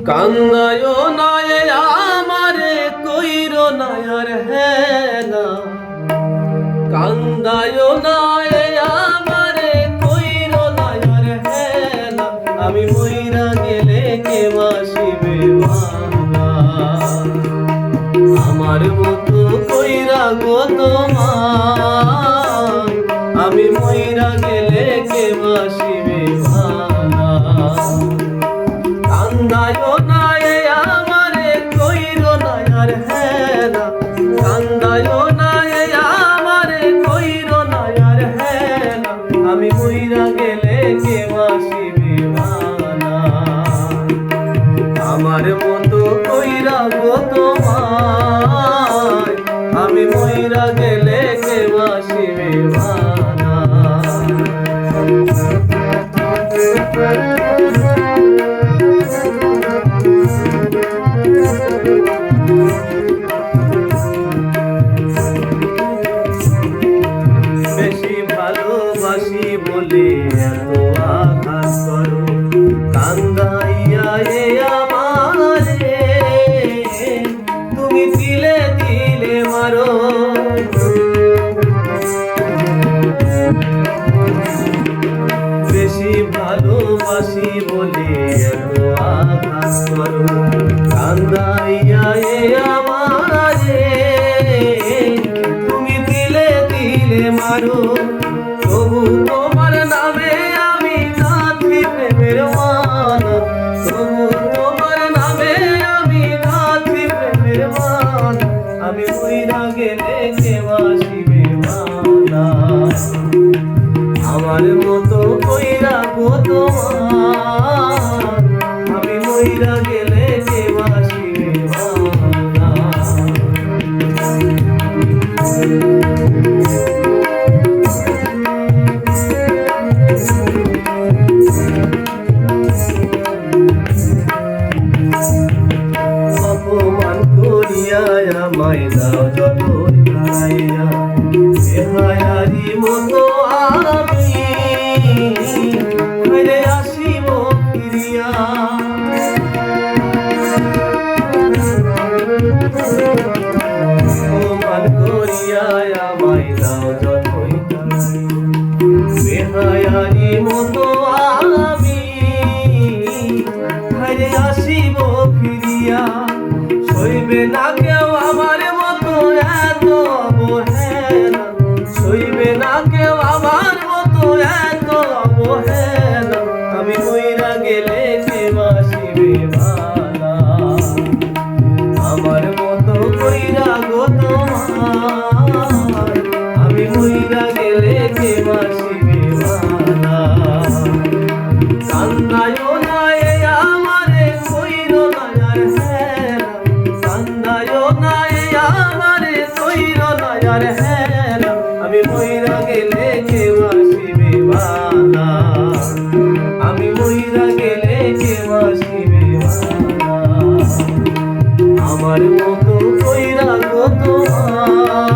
কান্দায় নয় আমারে কইর নয়ার হেলা, কান্দায় নয় আমারে কইর নয়ার হেলা। আমি মইরা গেলে কে বাসিবে বাবা, আমার মতো কইরা গো তোমার। আমি মইরা গেলে কে বাসিবে বাবা, কান্দায় নয় আমারে কইর নয়ার হেলা, কান্দায় নয় আমারে কইর নয়ার হেলা। আমি মইরা গেলে কে বাসিবে বাবা, আমার মতো কইরা গো তোমার। আমি মইরা গেলে কে বাসিবে বাবা। বেশি ভালোবাসি বলে এত আঘাত করো, কান্দাইয়া এ আমারে তুমি দিলে দিলে মারো। বেশি ভালোবাসি বলে এত আঘাত করো, কান্দাইয়া এ আমারে তুমি দিলে দিলে মারো। তবু তোমার নামে আমি নাথি প্রেমের মালা, তবু তোমার নামে আমি নাথি প্রেমের মালা। আমি মইরা গেলে কে বাসিবে বাবা, আমার মতো কইরা গো তোমার। আমি মইরা গেলে কে বাসিবে বাবা। অপমান করিয়া আমায় দাও যতই হারাইয়া, বেহায়ারি মতো আমি ফিরে আসিব ফিরিয়া। অপমান করিয়া আমায় দাও যতই হারাইয়া, বেহায়ারি মতো আমি ফিরে আসিব ফিরিয়া। সইবে না কেউ আমার মতো এত অবহেলা, সইবে না কেউ আমার মতো এত অবহেলা। আমি মইরা গেলে কে বাসিবে বালা, আমার মতো কইরা গো তোমার। আমি মইরা গেলে কে বাসিবে বালা, কান্দায় নয় আমারে কইর নয়ার হেলা, কান্দায় নয় আমারে কইর নয়ার হেলা। আমি মইরা গেলে কে বাসিবে বালা, আমি মইরা গেলে কে বাসিবে বালা। আমার মতো কইরা গো তোমার।